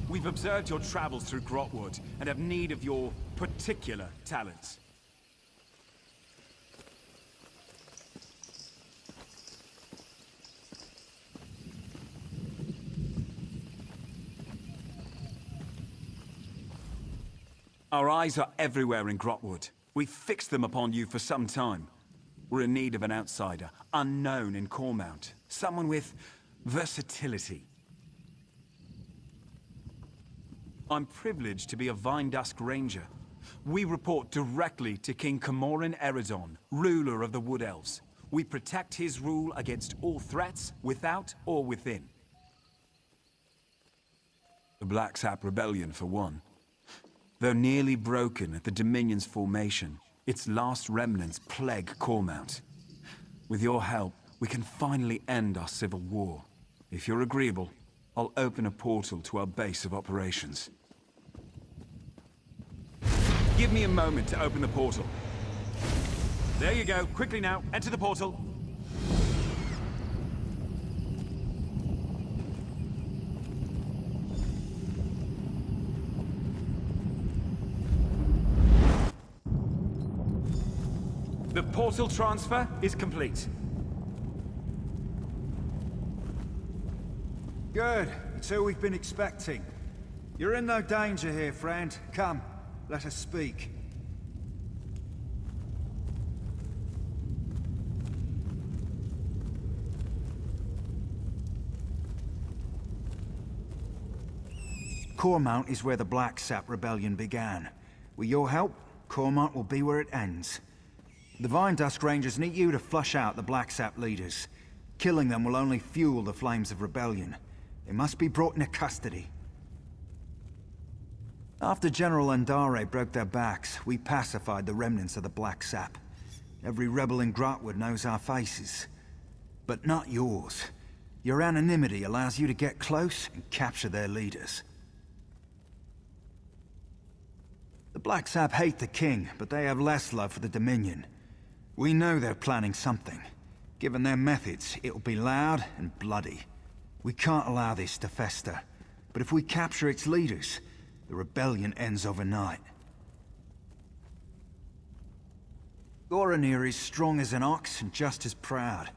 We've observed your travels through Grahtwood and have need of your particular talents. Our eyes are everywhere in Grahtwood. We've fixed them upon you for some time. We're in need of an outsider, unknown in Cormount. Someone with versatility. I'm privileged to be a Vampiresque ranger. We report directly to King Camoran Eredon, ruler of the Wood Elves. We protect his rule against all threats, without or within. The Blacksap rebellion, for one. Though nearly broken at the Dominion's formation, its last remnants plague Cormount. With your help, we can finally end our civil war. If you're agreeable, I'll open a portal to our base of operations. Give me a moment to open the portal. There you go. Quickly now, enter the portal. The portal transfer is complete. Good. It's who we've been expecting. You're in no danger here, friend. Come, let us speak. Cormount is where the Blacksap rebellion began. With your help, Cormount will be where it ends. The Vampiresque Rangers need you to flush out the Blacksap leaders. Killing them will only fuel the flames of rebellion. They must be brought into custody. After General Andare broke their backs, we pacified the remnants of the Blacksap. Every rebel in Grahtwood knows our faces. But not yours. Your anonymity allows you to get close and capture their leaders. The Blacksap hate the king, but they have less love for the Dominion. We know they're planning something. Given their methods, it'll be loud and bloody. We can't allow this to fester. But if we capture its leaders, the rebellion ends overnight. Goranir is strong as an ox and just as proud.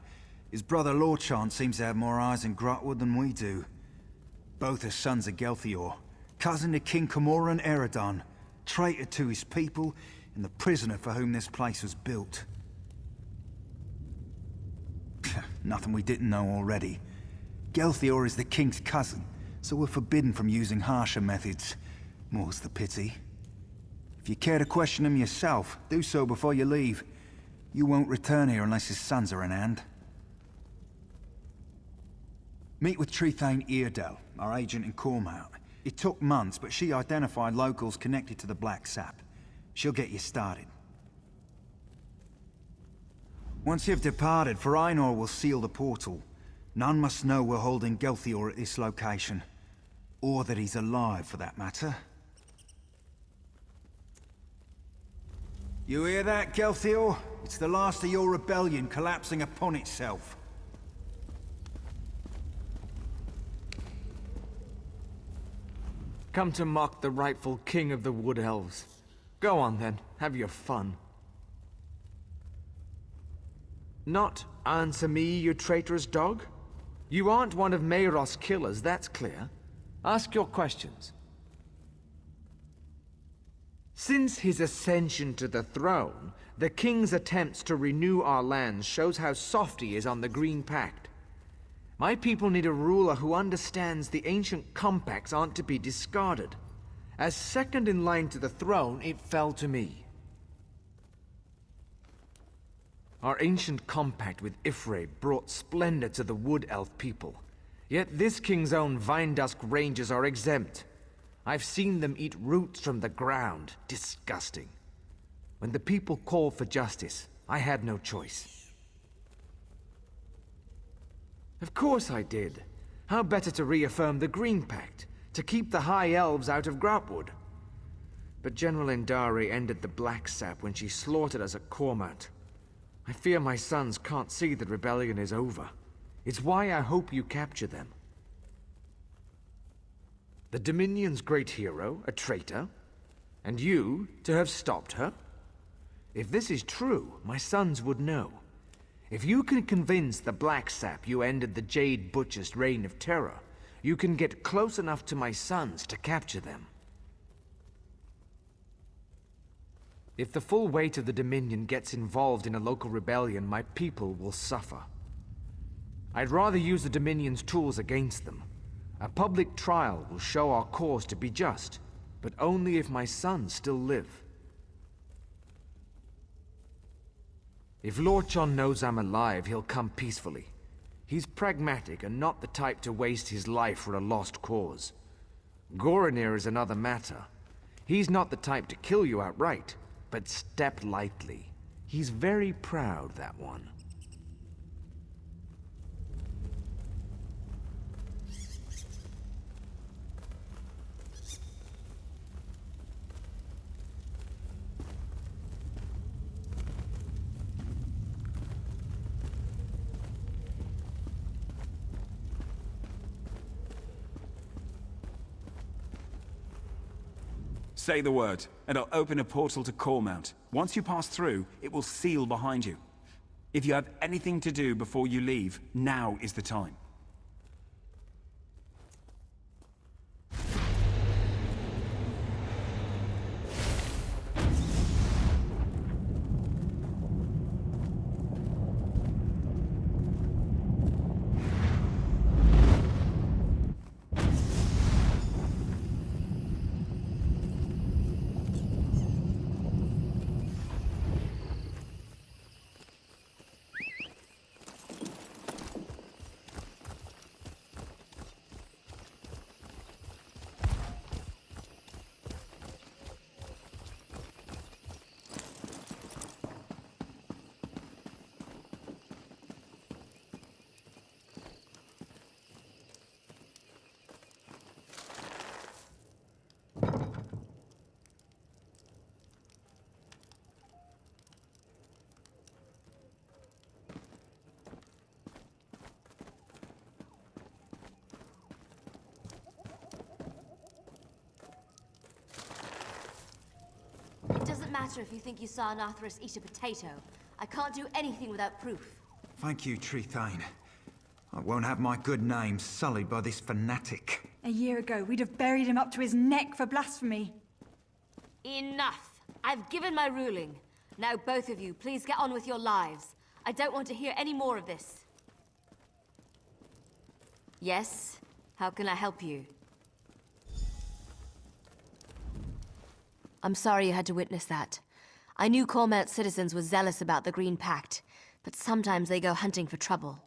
His brother Lorchan seems to have more eyes in Grahtwood than we do. Both are sons of Gelthior, cousin to King Camoran Eredon, traitor to his people, and the prisoner for whom this place was built. Nothing we didn't know already. Gelthior is the king's cousin, so we're forbidden from using harsher methods. More's the pity. If you care to question him yourself, do so before you leave. You won't return here unless his sons are in hand. Meet with Trethane Eardel, our agent in Cormount. It took months, but she identified locals connected to the Blacksap. She'll get you started. Once you've departed, Farinor will seal the portal. None must know we're holding Gelthior at this location. Or that he's alive, for that matter. You hear that, Gelthior? It's the last of your rebellion collapsing upon itself. Come to mock the rightful king of the Wood Elves. Go on then, have your fun. Not answer me, you traitorous dog? You aren't one of Mayros' killers, that's clear. Ask your questions. Since his ascension to the throne, the king's attempts to renew our lands shows how soft he is on the Green Pact. My people need a ruler who understands the ancient compacts aren't to be discarded. As second in line to the throne, it fell to me. Our ancient compact with Ifre brought splendor to the Wood Elf people. Yet this king's own Vampiresque rangers are exempt. I've seen them eat roots from the ground. Disgusting. When the people called for justice, I had no choice. Of course I did. How better to reaffirm the Green Pact, to keep the High Elves out of Grahtwood? But General Andare ended the Blacksap when she slaughtered us at Cormount. I fear my sons can't see that rebellion is over. It's why I hope you capture them. The Dominion's great hero, a traitor, and you to have stopped her? If this is true, my sons would know. If you can convince the Blacksap you ended the Jade Butcher's reign of terror, you can get close enough to my sons to capture them. If the full weight of the Dominion gets involved in a local rebellion, my people will suffer. I'd rather use the Dominion's tools against them. A public trial will show our cause to be just, but only if my sons still live. If Lorchon knows I'm alive, he'll come peacefully. He's pragmatic and not the type to waste his life for a lost cause. Goranir is another matter. He's not the type to kill you outright, but step lightly. He's very proud, that one. Say the word, and I'll open a portal to Cormount. Once you pass through, it will seal behind you. If you have anything to do before you leave, now is the time. It doesn't matter if you think you saw Nathras eat a potato. I can't do anything without proof. Thank you, Trethane. I won't have my good name sullied by this fanatic. A year ago, we'd have buried him up to his neck for blasphemy. Enough! I've given my ruling. Now both of you, please get on with your lives. I don't want to hear any more of this. Yes? How can I help you? I'm sorry you had to witness that. I knew Cormount's citizens were zealous about the Green Pact, but sometimes they go hunting for trouble.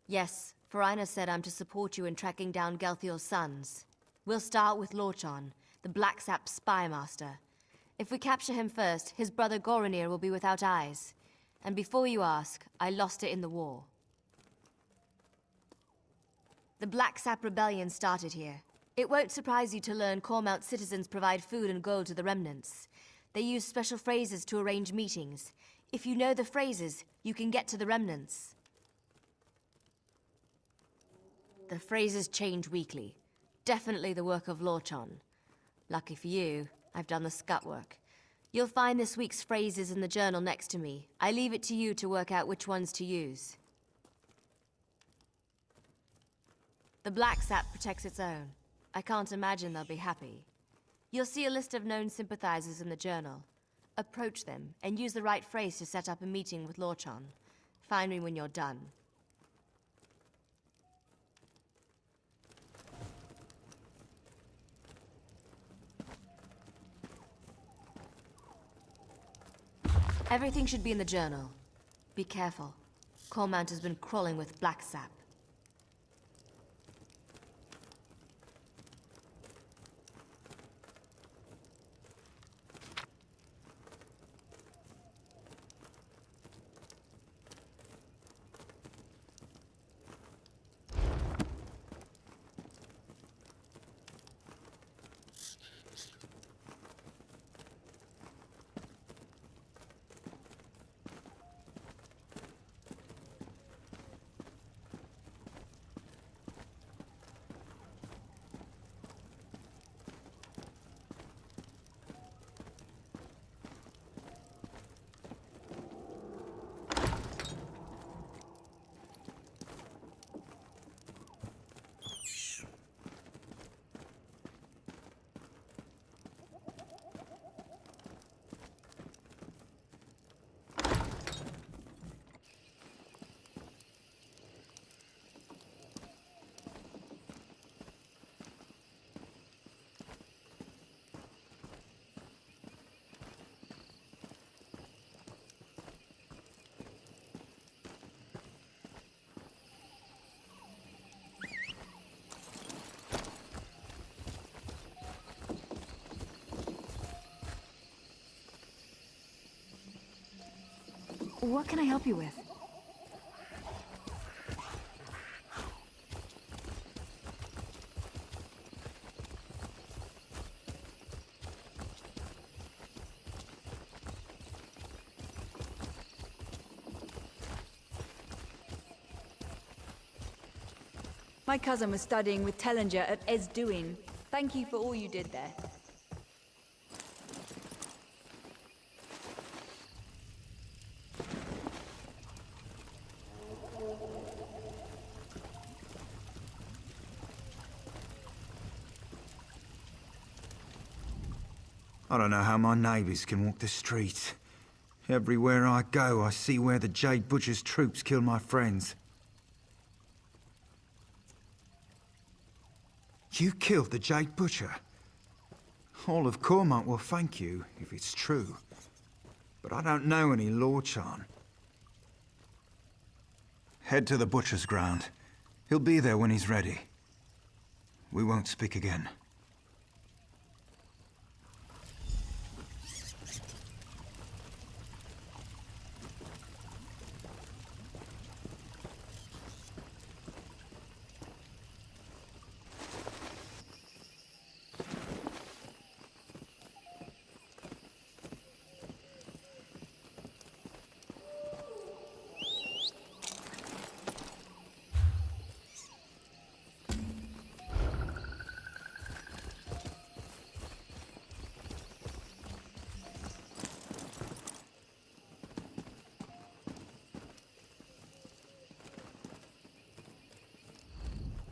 Yes, Farina said I'm to support you in tracking down Gelthior's sons. We'll start with Lorchon, the Blacksap spy master. If we capture him first, his brother Goranir will be without eyes. And before you ask, I lost it in the war. The Blacksap rebellion started here. It won't surprise you to learn Cormount citizens provide food and gold to the remnants. They use special phrases to arrange meetings. If you know the phrases, you can get to the remnants. The phrases change weekly. Definitely the work of Lorchon. Lucky for you, I've done the scut work. You'll find this week's phrases in the journal next to me. I leave it to you to work out which ones to use. The Blacksap protects its own. I can't imagine they'll be happy. You'll see a list of known sympathizers in the journal. Approach them, and use the right phrase to set up a meeting with Lorchon. Find me when you're done. Everything should be in the journal. Be careful. Cormount has been crawling with Blacksap. What can I help you with? My cousin was studying with Tellinger at Esduin. Thank you for all you did there. I don't know how my neighbours can walk the streets. Everywhere I go, I see where the Jade Butcher's troops kill my friends. You killed the Jade Butcher? All of Cormont will thank you, if it's true. But I don't know any Lorchan. Head to the Butcher's ground. He'll be there when he's ready. We won't speak again.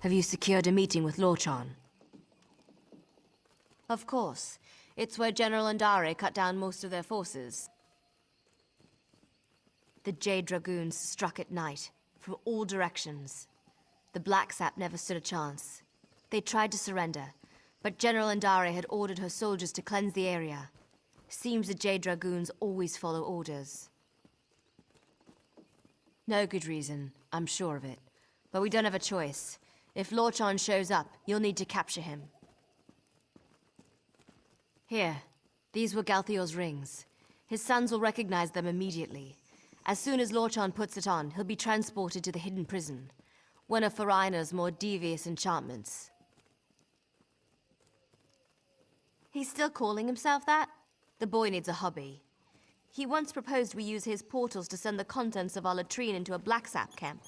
Have you secured a meeting with Lorchan? Of course. It's where General Andare cut down most of their forces. The Jade Dragoons struck at night, from all directions. The Blacksap never stood a chance. They tried to surrender, but General Andare had ordered her soldiers to cleanse the area. Seems the Jade Dragoons always follow orders. No good reason, I'm sure of it. But we don't have a choice. If Lorchan shows up, you'll need to capture him. Here, these were Galthior's rings. His sons will recognize them immediately. As soon as Lorchan puts it on, he'll be transported to the hidden prison. One of Farina's more devious enchantments. He's still calling himself that? The boy needs a hobby. He once proposed we use his portals to send the contents of our latrine into a Blacksap camp.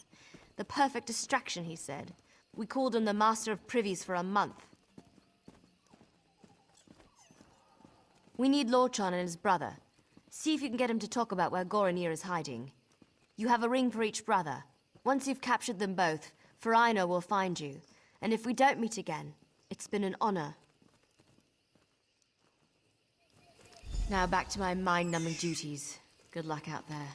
The perfect distraction, he said. We called him the Master of Privies for a month. We need Lorchan and his brother. See if you can get him to talk about where Goronir is hiding. You have a ring for each brother. Once you've captured them both, Farina will find you. And if we don't meet again, it's been an honor. Now back to my mind-numbing duties. Good luck out there.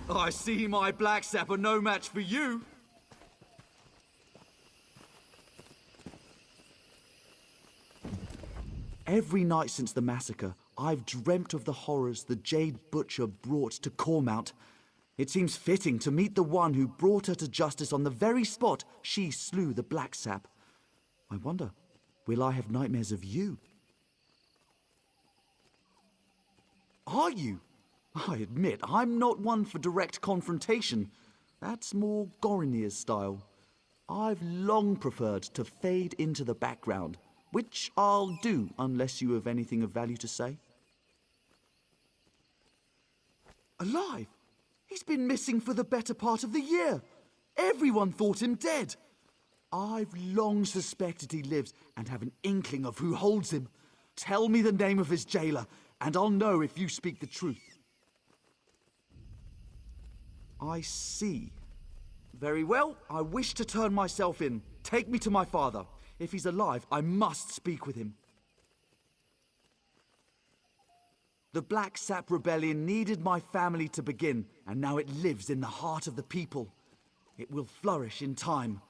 I see my Blacksap are no match for you. Every night since the massacre, I've dreamt of the horrors the Jade Butcher brought to Cormount. It seems fitting to meet the one who brought her to justice on the very spot she slew the Blacksap. I wonder, will I have nightmares of you? Are you? I admit, I'm not one for direct confrontation. That's more Gorinir's style. I've long preferred to fade into the background, which I'll do unless you have anything of value to say. Alive? He's been missing for the better part of the year. Everyone thought him dead. I've long suspected he lives and have an inkling of who holds him. Tell me the name of his jailer, and I'll know if you speak the truth. I see. Very well, I wish to turn myself in. Take me to my father. If he's alive, I must speak with him. The Blacksap rebellion needed my family to begin, and now it lives in the heart of the people. It will flourish in time,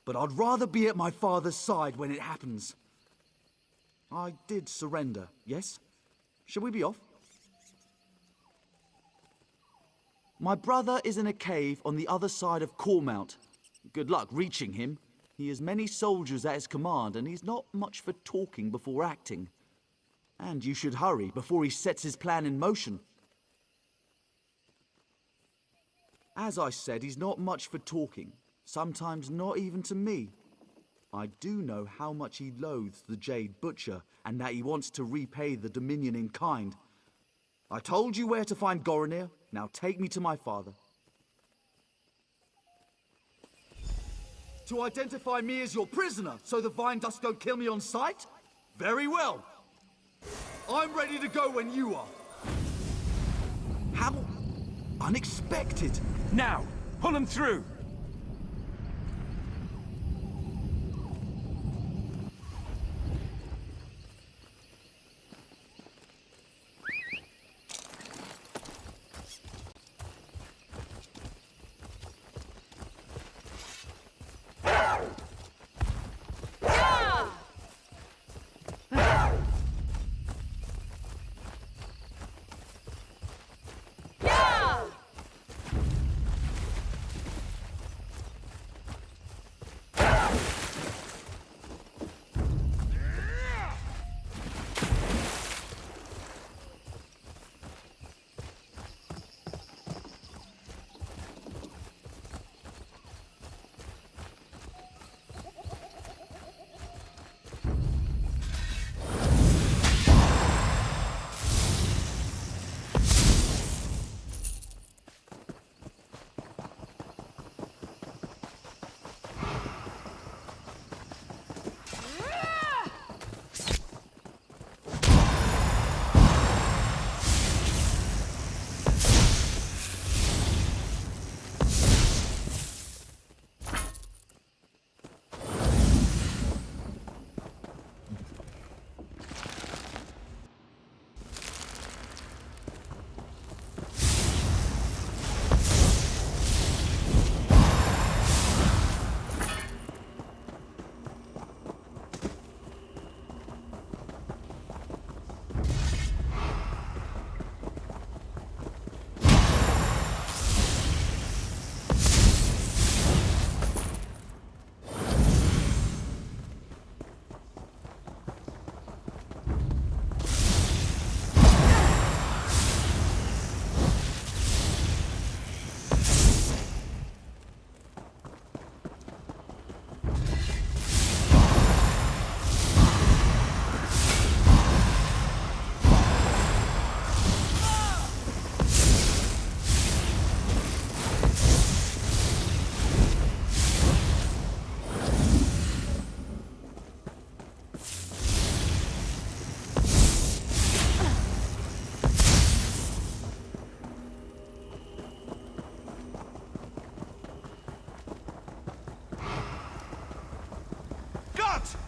but I'd rather be at my father's side when it happens. I did surrender, yes? Shall we be off? My brother is in a cave on the other side of Cormount. Good luck reaching him. He has many soldiers at his command, and he's not much for talking before acting. And you should hurry before he sets his plan in motion. As I said, he's not much for talking. Sometimes not even to me. I do know how much he loathes the Jade Butcher, and that he wants to repay the Dominion in kind. I told you where to find Gorinir. Now take me to my father. To identify me as your prisoner, so the Vine Dusk don't kill me on sight? Very well. I'm ready to go when you are. How unexpected. Now, pull him through!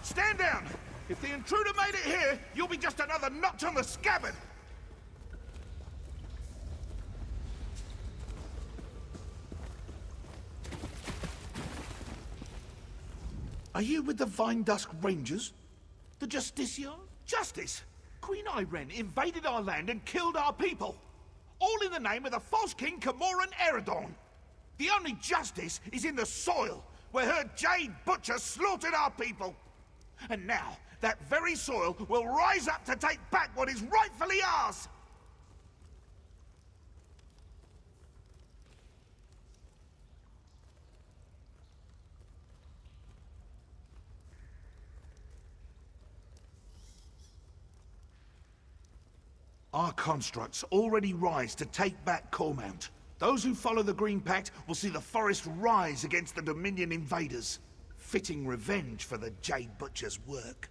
Stand down! If the intruder made it here, you'll be just another notch on the scabbard! Are you with the Vine Dusk Rangers? The Justiciar? Justice! Queen Irene invaded our land and killed our people! All in the name of the false king Camoran Eredorn! The only justice is in the soil, where her Jade Butcher slaughtered our people! And now, that very soil will rise up to take back what is rightfully ours! Our constructs already rise to take back Cormount. Those who follow the Green Pact will see the forest rise against the Dominion invaders. Fitting revenge for the Jade Butcher's work.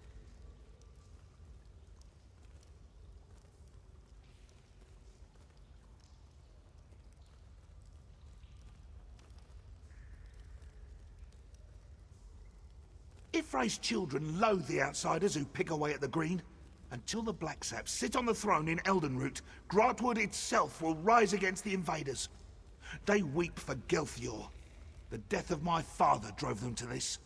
Ifray's children loathe the outsiders who pick away at the Green. Until the Blacksap sit on the throne in Eldenroot, Grahtwood itself will rise against the invaders. They weep for Gelthior. The death of my father drove them to this.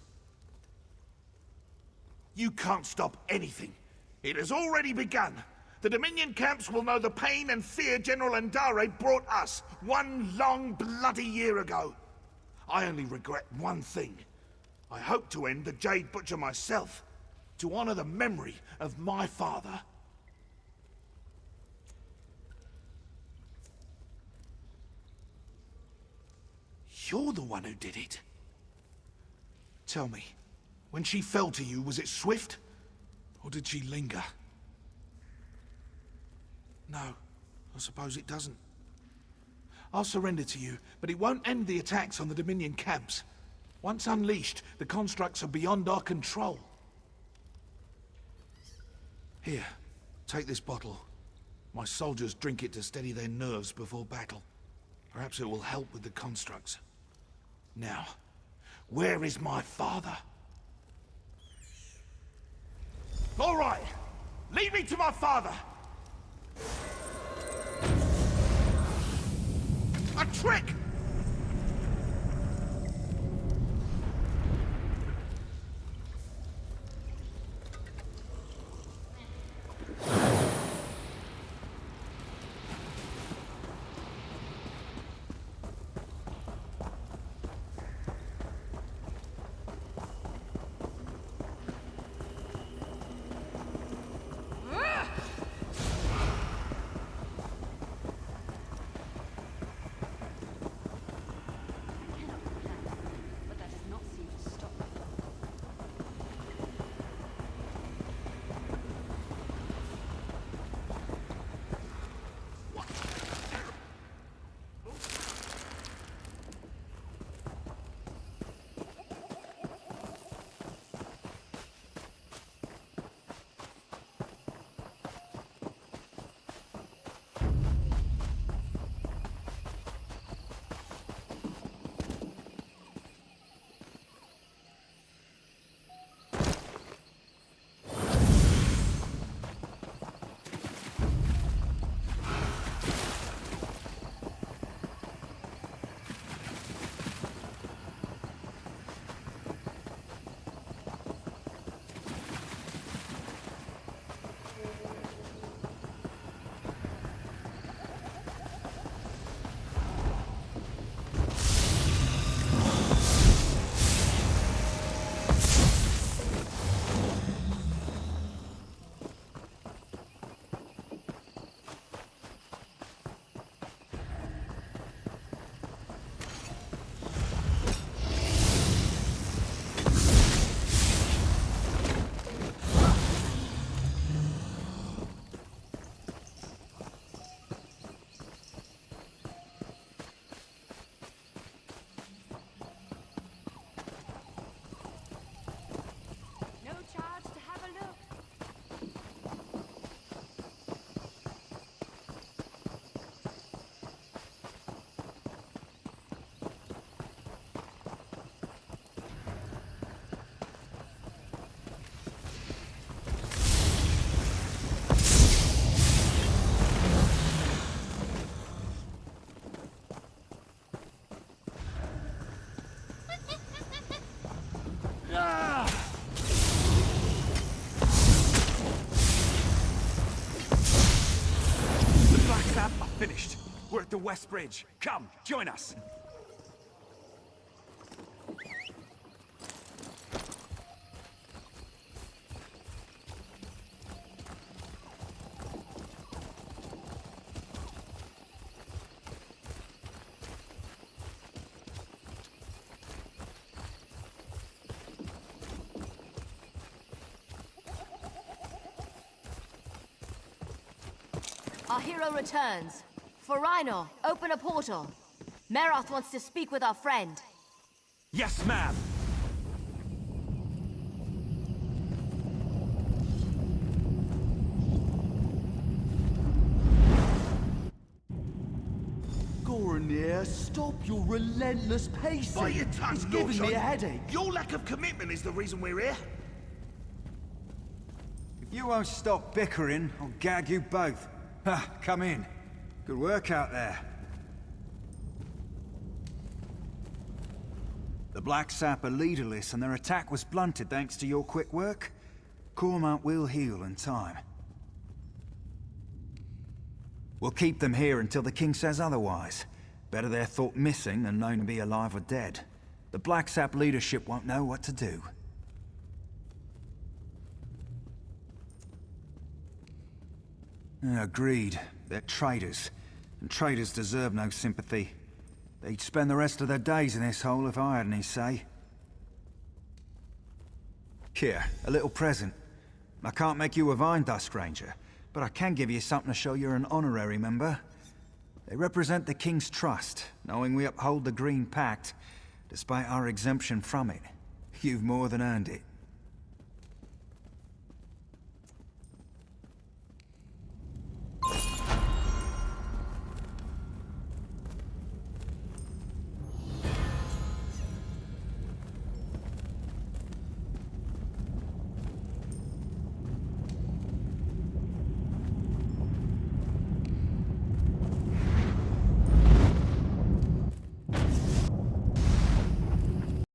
You can't stop anything. It has already begun. The Dominion camps will know the pain and fear General Andare brought us one long bloody year ago. I only regret one thing. I hope to end the Jade Butcher myself, to honor the memory of my father. You're the one who did it. Tell me, when she fell to you, was it swift? Or did she linger? No, I suppose it doesn't. I'll surrender to you, but it won't end the attacks on the Dominion camps. Once unleashed, the constructs are beyond our control. Here, take this bottle. My soldiers drink it to steady their nerves before battle. Perhaps it will help with the constructs. Now, where is my father? All right, lead me to my father! A trick! Finished. We're at the West Bridge. Come, join us. Our hero returns. For Rhino, open a portal. Meroth wants to speak with our friend. Yes, ma'am! Goranir, stop your relentless pacing. Bite your tongue, it's giving me a headache. Your lack of commitment is the reason we're here. If you won't stop bickering, I'll gag you both. Ha, come in. Good work out there. The Blacksap are leaderless and their attack was blunted thanks to your quick work. Cormount will heal in time. We'll keep them here until the king says otherwise. Better they're thought missing than known to be alive or dead. The Blacksap leadership won't know what to do. Agreed. They're traitors. And traitors deserve no sympathy. They'd spend the rest of their days in this hole if I had any say. Here, a little present. I can't make you a Vampiresque Ranger, but I can give you something to show you're an honorary member. They represent the King's trust, knowing we uphold the Green Pact, despite our exemption from it. You've more than earned it.